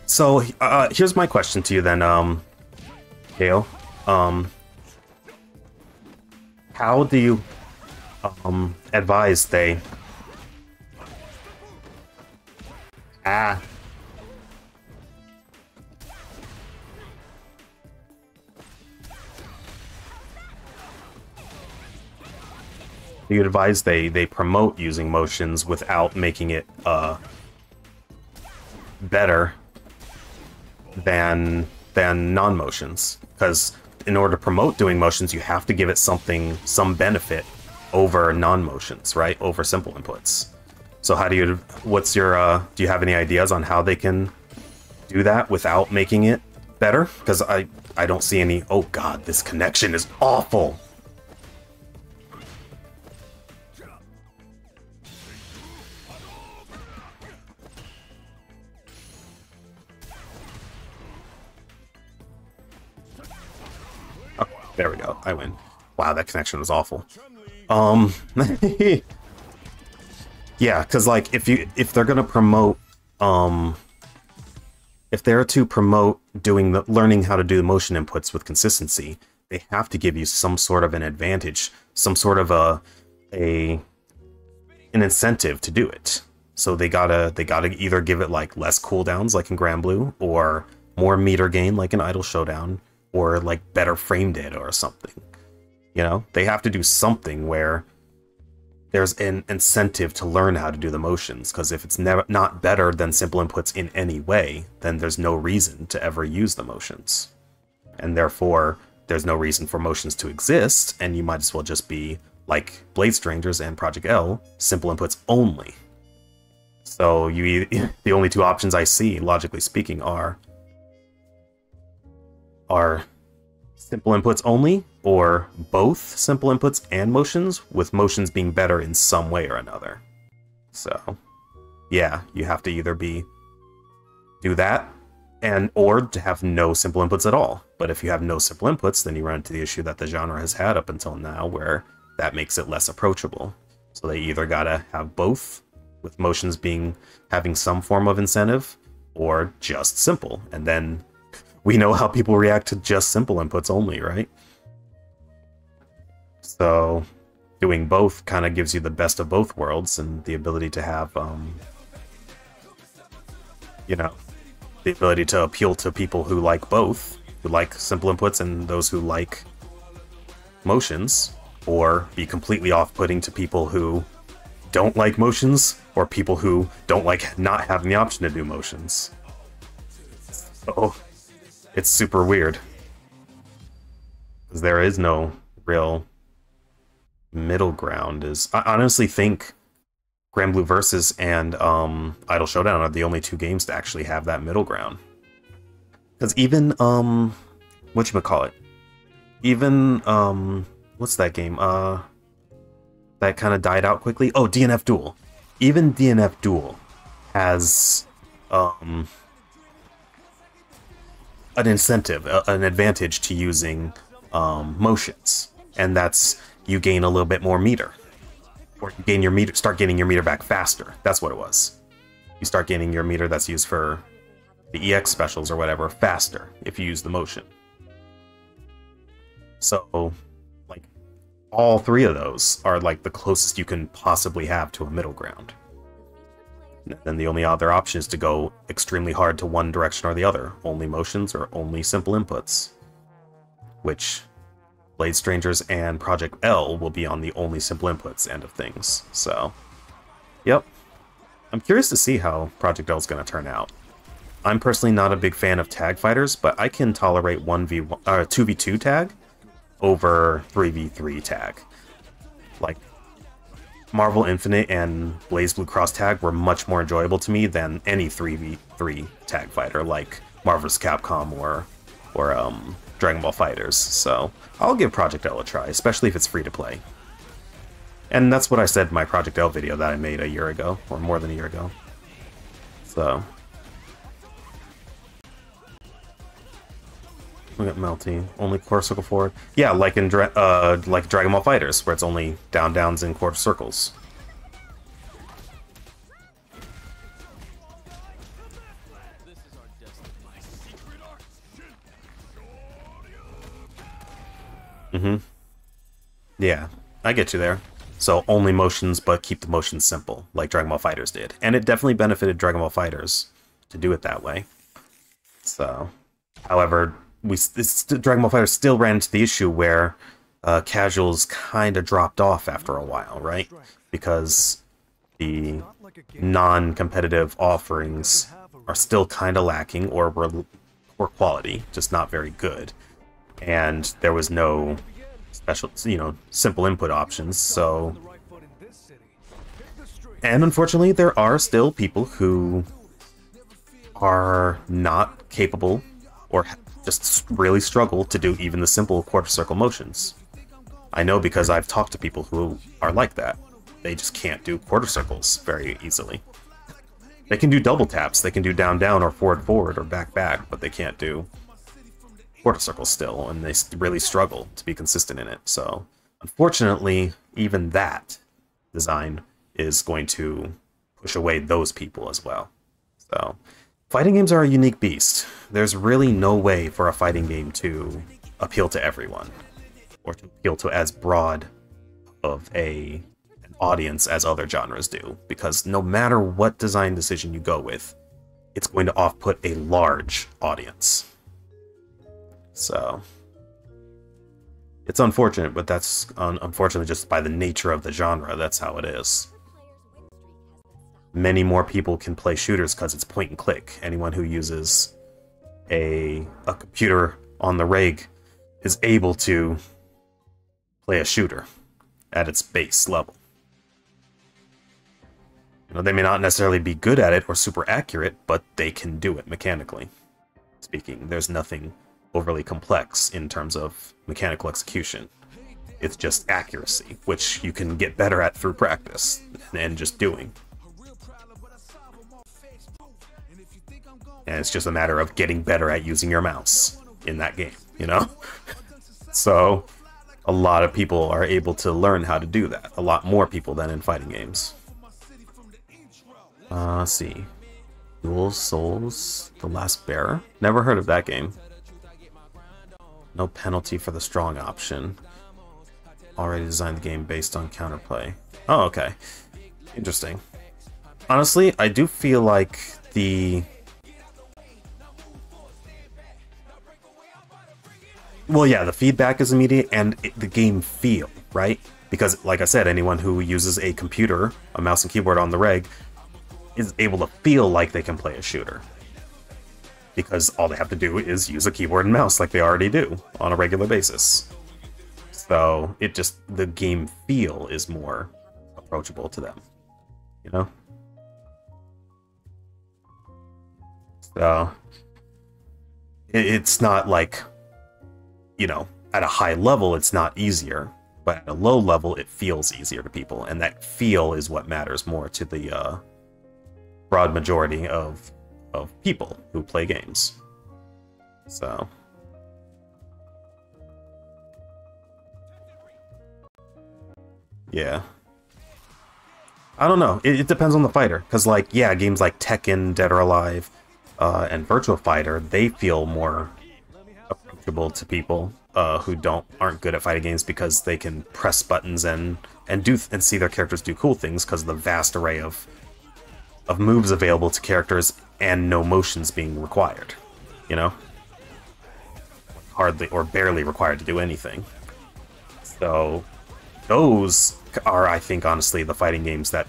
So, here's my question to you then, Kale. How do you, advise they... Ah. You advise they promote using motions without making it, better than non-motions, because in order to promote doing motions, you have to give it some benefit over non-motions, right? Over simple inputs. So how do you, do you have any ideas on how they can do that without making it better? Because I don't see any. Oh god, this connection is awful. There we go. I win. Wow, that connection was awful. Yeah, because like if they're gonna promote, if they're to promote learning how to do the motion inputs with consistency, they have to give you some sort of an advantage, some sort of an incentive to do it. So they gotta either give it like less cooldowns like in Grand Blue, or more meter gain like in Idle Showdown, or like better frame data or something. You know, they have to do something where there's an incentive to learn how to do the motions, because if it's not better than simple inputs in any way, then there's no reason to ever use the motions. And therefore, there's no reason for motions to exist, and you might as well just be like Blade Strangers and Project L, simple inputs only. So the only two options I see, logically speaking, are simple inputs only, or both simple inputs and motions, with motions being better in some way or another. So, yeah, you have to either do that, or to have no simple inputs at all. But if you have no simple inputs, then you run into the issue that the genre has had up until now, where that makes it less approachable. So they either gotta have both, with motions having some form of incentive, or just simple, and then we know how people react to just simple inputs only, right? So doing both kind of gives you the best of both worlds, and the ability to have, you know, the ability to appeal to people who like both, who like simple inputs, and those who like motions, or be completely off-putting to people who don't like motions, or people who don't like not having the option to do motions. So it's super weird, because there is no real middle ground. I honestly think Grand Blue Versus and Idle Showdown are the only two games to actually have that middle ground. Because even whatchamacallit, even what's that game that kind of died out quickly? Oh, DNF Duel. Even DNF Duel has an incentive, an advantage to using motions, and that's you gain a little bit more meter, or you gain your meter, start getting your meter back faster. That's what it was. You start gaining your meter that's used for the EX specials or whatever faster if you use the motion. So, like, all three of those are like the closest you can possibly have to a middle ground. Then the only other option is to go extremely hard to one direction or the other. Only motions or only simple inputs. Which Blade Strangers and Project L will be on the only simple inputs end of things. So, yep. I'm curious to see how Project L is going to turn out. I'm personally not a big fan of tag fighters, but I can tolerate 2v2 tag over 3v3 tag. Like, Marvel Infinite and BlazBlue Cross tag were much more enjoyable to me than any 3v3 tag fighter like Marvel vs. Capcom or Dragon Ball FighterZ. So I'll give Project L a try, especially if it's free to play. And that's what I said in my Project L video that I made a year ago, or more than a year ago. So look at melting. Only quarter circle forward. Yeah, like in like Dragon Ball FighterZ, where it's only down downs in quarter circles. Mm-hmm. Yeah, I get you there. So only motions, but keep the motions simple, like Dragon Ball Fighters did. And it definitely benefited Dragon Ball Fighters to do it that way. So, however, Dragon Ball Fighters still ran into the issue where casuals kind of dropped off after a while, right? Because the non-competitive offerings are still kind of lacking, or were poor quality, just not very good. And there was no special, simple input options, so... And unfortunately, there are still people who are not capable, or just really struggle to do even the simple quarter circle motions. I know because I've talked to people who are like that. They just can't do quarter circles very easily. They can do double taps, they can do down down or forward forward or back back, but they can't do quarter circles still, and they really struggle to be consistent in it. So unfortunately, even that design is going to push away those people as well. So fighting games are a unique beast. There's really no way for a fighting game to appeal to everyone, or to appeal to as broad of an audience as other genres do, because no matter what design decision you go with, it's going to off-put a large audience. So it's unfortunate, but that's unfortunately just by the nature of the genre. That's how it is. Many more people can play shooters because it's point and click. Anyone who uses a computer on the rig is able to play a shooter at its base level. They may not necessarily be good at it or super accurate, but they can do it mechanically speaking. There's nothing overly complex in terms of mechanical execution. It's just accuracy, which you can get better at through practice and just doing. And it's just a matter of getting better at using your mouse in that game, So a lot of people are able to learn how to do that. A lot more people than in fighting games. Let's see. Dual Souls, The Last Bearer? Never heard of that game. No penalty for the strong option. Already designed the game based on counterplay. Oh, okay. Interesting. Honestly, I do feel like the... Well, yeah, the feedback is immediate, and the game feel, right? Because, like I said, anyone who uses a computer, a mouse and keyboard on the reg, is able to feel like they can play a shooter. Because all they have to do is use a keyboard and mouse like they already do on a regular basis. So the game feel is more approachable to them, So it's not like, at a high level it's not easier, but at a low level it feels easier to people, and that feel is what matters more to the broad majority of people who play games. So yeah, I don't know, it depends on the fighter, because games like Tekken, Dead or Alive, and Virtua Fighter, they feel more approachable to people who aren't good at fighting games, because they can press buttons and see their characters do cool things because of the vast array of moves available to characters and no motions being required, hardly or barely required to do anything. So those are, I think, honestly, the fighting games that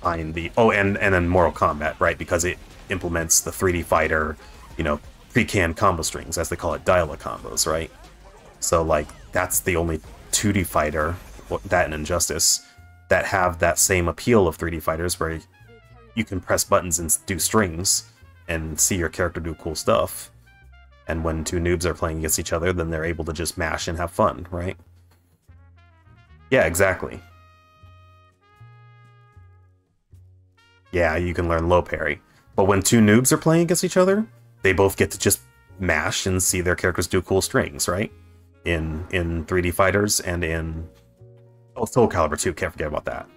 find the... Oh, and then Mortal Kombat, right? Because it implements the 3D fighter, pre-canned combo strings, as they call it, dial-up combos, right? So, that's the only 2D fighter, that and Injustice, that have that same appeal of 3D fighters, where you can press buttons and do strings and see your character do cool stuff. And when two noobs are playing against each other, then they're able to just mash and have fun, right? Yeah, exactly. Yeah, you can learn low parry. But when two noobs are playing against each other, they both get to just mash and see their characters do cool strings, right? In 3D fighters and in... Oh, Soul Calibur too, can't forget about that.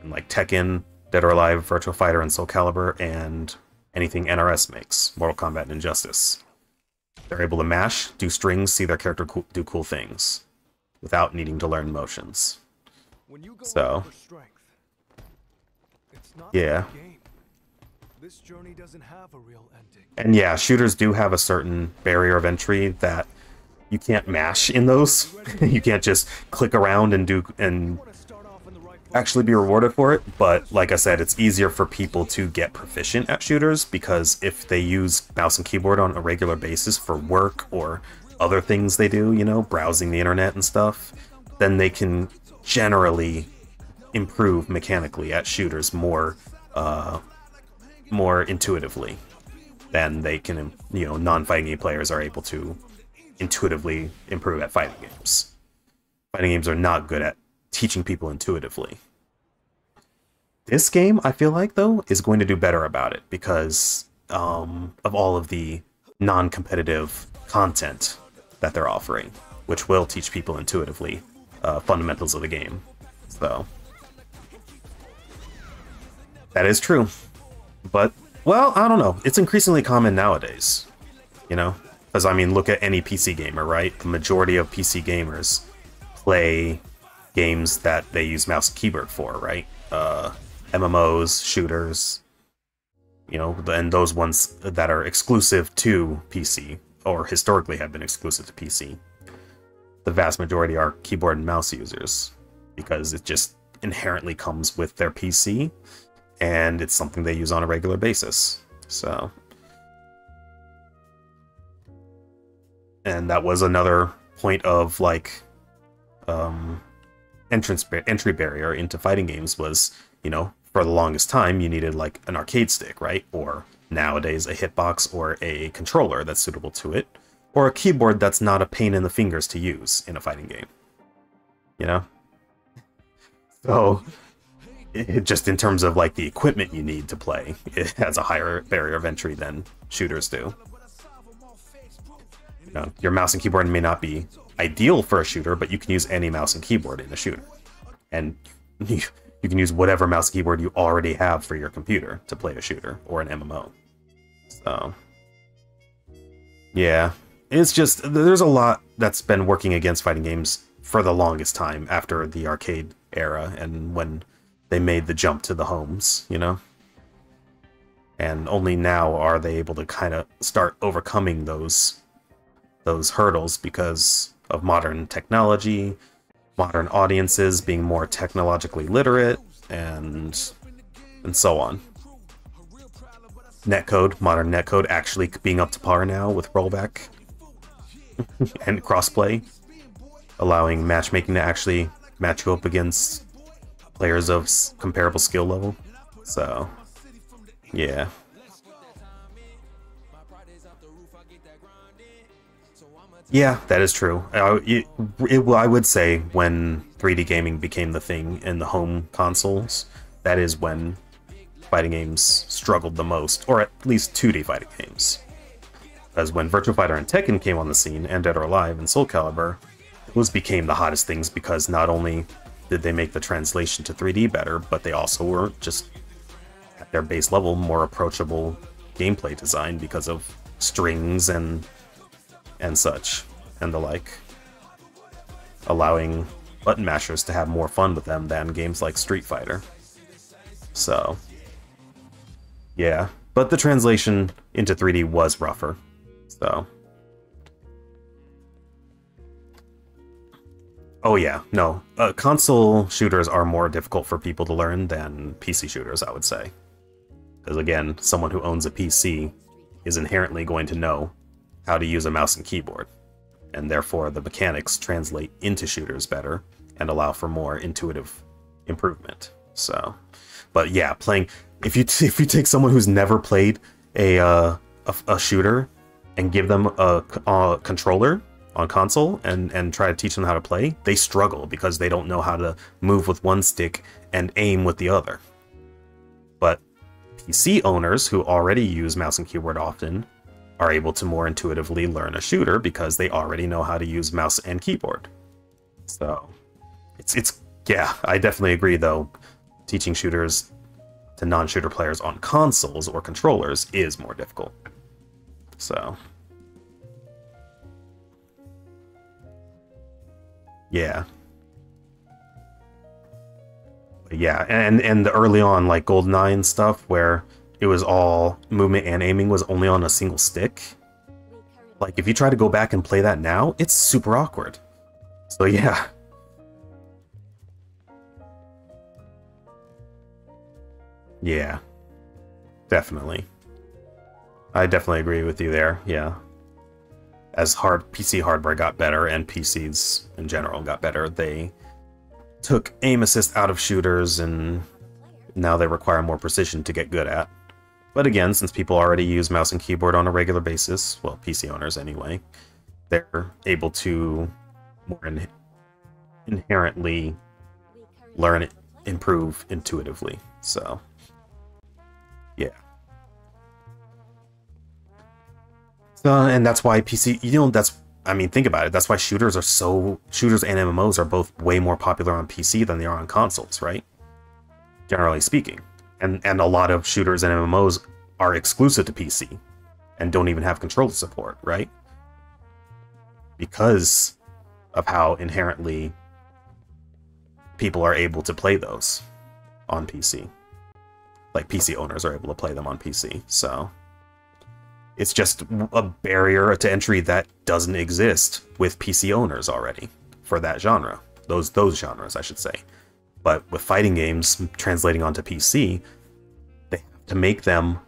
In Tekken, Dead or Alive, Virtua Fighter, and Soul Calibur, and anything NRS makes, Mortal Kombat and Injustice. They're able to mash, do strings, see their character do cool things. without needing to learn motions. When you go So, for strength, it's not yeah. a game. This journey doesn't have a real ending. And yeah, shooters do have a certain barrier of entry that you can't mash in those. You can't just click around and actually be rewarded for it. But like I said, it's easier for people to get proficient at shooters because if they use mouse and keyboard on a regular basis for work or other things they do, you know, browsing the internet and stuff, then they can generally improve mechanically at shooters more intuitively than they can, you know, non-fighting game players are able to intuitively improve at fighting games. Fighting games are not good at teaching people intuitively. This game, I feel like, though, is going to do better about it because of all of the non-competitive content that they're offering, which will teach people intuitively fundamentals of the game. So, that is true. But, well, I don't know. It's increasingly common nowadays, you know? Because, I mean, look at any PC gamer, right? The majority of PC gamers play games that they use mouse and keyboard for, right? MMOs, shooters, you know, and those ones that are exclusive to PC, or historically have been exclusive to PC. The vast majority are keyboard and mouse users, because it just inherently comes with their PC, and it's something they use on a regular basis. So, and that was another point of, like, entry barrier into fighting games was, you know, for the longest time you needed like an arcade stick, right? Or nowadays a hitbox or a controller that's suitable to it, or a keyboard that's not a pain in the fingers to use in a fighting game, you know? So just in terms of like the equipment you need to play, it has a higher barrier of entry than shooters do. You know, your mouse and keyboard may not be ideal for a shooter, but you can use any mouse and keyboard in a shooter. And you can use whatever mouse and keyboard you already have for your computer to play a shooter or an MMO. So, yeah. It's just, there's a lot that's been working against fighting games for the longest time after the arcade era and when they made the jump to the homes, you know? And only now are they able to kind of start overcoming those hurdles because of modern technology, modern audiences being more technologically literate, and so on. Modern netcode actually being up to par now with rollback and crossplay, allowing matchmaking to actually match you up against players of comparable skill level. So, yeah. Yeah, that is true. I would say when 3D gaming became the thing in the home consoles, that is when fighting games struggled the most, or at least 2D fighting games. Because when Virtua Fighter and Tekken came on the scene, and Dead or Alive and Soul Calibur, those became the hottest things because not only did they make the translation to 3D better, but they also were just, at their base level, more approachable gameplay design because of strings and such, and the like, allowing button mashers to have more fun with them than games like Street Fighter. So, yeah. But the translation into 3D was rougher, so. Oh yeah, no. Console shooters are more difficult for people to learn than PC shooters, I would say. Because again, someone who owns a PC is inherently going to know how to use a mouse and keyboard, and therefore the mechanics translate into shooters better and allow for more intuitive improvement. So, but yeah, playing if you take someone who's never played a shooter and give them a controller on console and try to teach them how to play, they struggle because they don't know how to move with one stick and aim with the other. But PC owners who already use mouse and keyboard often are able to more intuitively learn a shooter because they already know how to use mouse and keyboard. So, it's yeah, I definitely agree though. Teaching shooters to non-shooter players on consoles or controllers is more difficult. So, Yeah. Yeah, and the early on, like GoldenEye and stuff, where it was all movement and aiming was only on a single stick. Like, if you try to go back and play that now, it's super awkward. So yeah. Yeah. Definitely. I definitely agree with you there, yeah. As PC hardware got better and PCs in general got better, they took aim assist out of shooters and now they require more precision to get good at. But again, since people already use mouse and keyboard on a regular basis, well, PC owners anyway, they're able to more inherently learn it, improve intuitively. So, yeah. So, and that's why PC, I mean, think about it. That's why shooters and MMOs are both way more popular on PC than they are on consoles, right? Generally speaking. And a lot of shooters and MMOs are exclusive to PC and don't even have controller support, right? Because of how inherently people are able to play those on PC. Like, PC owners are able to play them on PC, so it's just a barrier to entry that doesn't exist with PC owners already for that genre. Those genres, I should say. But with fighting games translating onto PC, they have to make them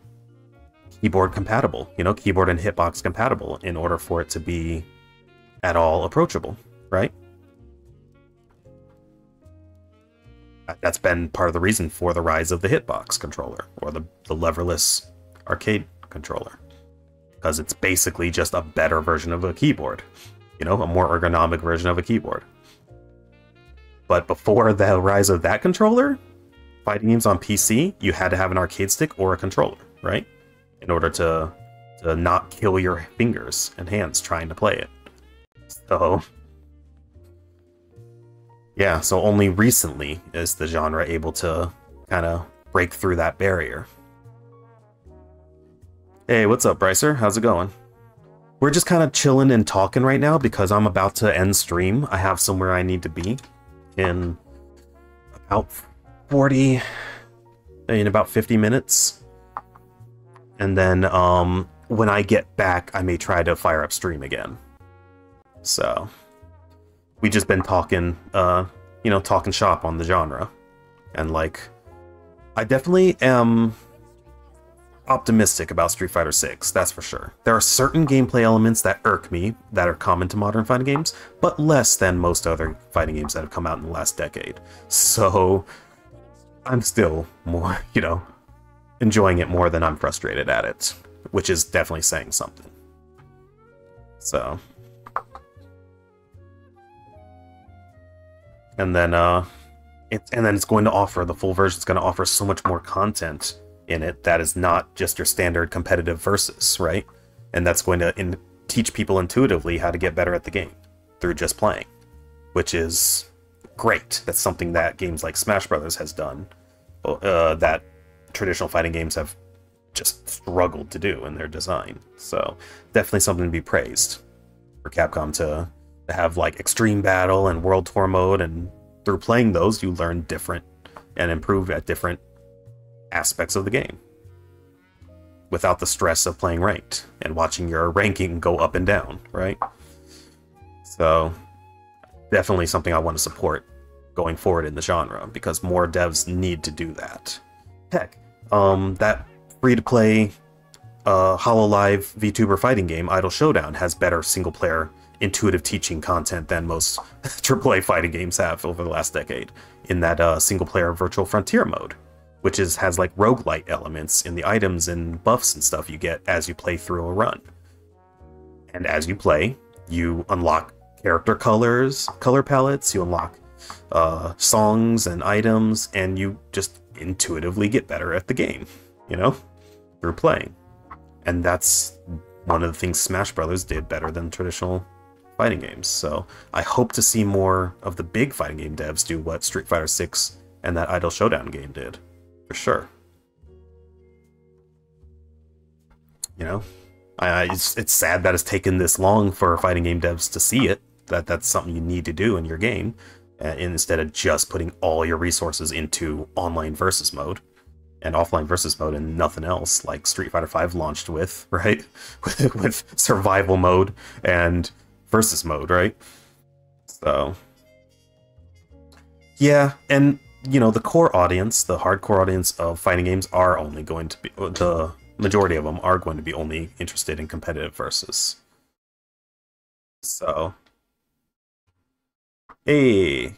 keyboard compatible, keyboard and hitbox compatible in order for it to be at all approachable, right? That's been part of the reason for the rise of the hitbox controller, or the leverless arcade controller. Because it's basically just a better version of a keyboard. A more ergonomic version of a keyboard. But before the rise of that controller, fighting games on PC, you had to have an arcade stick or a controller, right? In order to not kill your fingers and hands trying to play it. So, yeah, so only recently is the genre able to kind of break through that barrier. Hey, what's up, Brycer? How's it going? We're just kind of chilling and talking right now because I'm about to end stream. I have somewhere I need to be in about 50 minutes. And then when I get back, I may try to fire up stream again. So we just been talking, talking shop on the genre. And like, I definitely am optimistic about Street Fighter 6, that's for sure. There are certain gameplay elements that irk me that are common to modern fighting games, but less than most other fighting games that have come out in the last decade. So I'm still more, enjoying it more than I'm frustrated at it, which is definitely saying something. So, and then it's going to offer, the full version is going to offer so much more content in it that is not just your standard competitive versus, right? And that's going to teach people intuitively how to get better at the game through just playing, which is great. That's something that games like Smash Brothers has done, that traditional fighting games have just struggled to do in their design. So definitely something to be praised for Capcom to have like Extreme Battle and World Tour mode, and through playing those you learn different and improve at different aspects of the game without the stress of playing ranked and watching your ranking go up and down, right? So definitely something I want to support going forward in the genre, because more devs need to do that. Heck, that free-to-play HoloLive VTuber fighting game, Idle Showdown, has better single-player intuitive teaching content than most AAA fighting games have over the last decade in that single-player Virtual Frontier mode, which has like roguelite elements in the items and buffs and stuff you get as you play through a run. And as you play, you unlock character colors, color palettes, you unlock songs and items, and you just intuitively get better at the game, through playing. And that's one of the things Smash Brothers did better than traditional fighting games. So I hope to see more of the big fighting game devs do what Street Fighter 6 and that Idle Showdown game did. For sure. It's sad that it's taken this long for fighting game devs to see it, that's something you need to do in your game, instead of just putting all your resources into online versus mode and offline versus mode and nothing else, like Street Fighter V launched with, right? With survival mode and versus mode, right? So yeah, and you know, the core audience, the hardcore audience of fighting games are only going to be, the majority of them are going to be only interested in competitive versus. So, hey,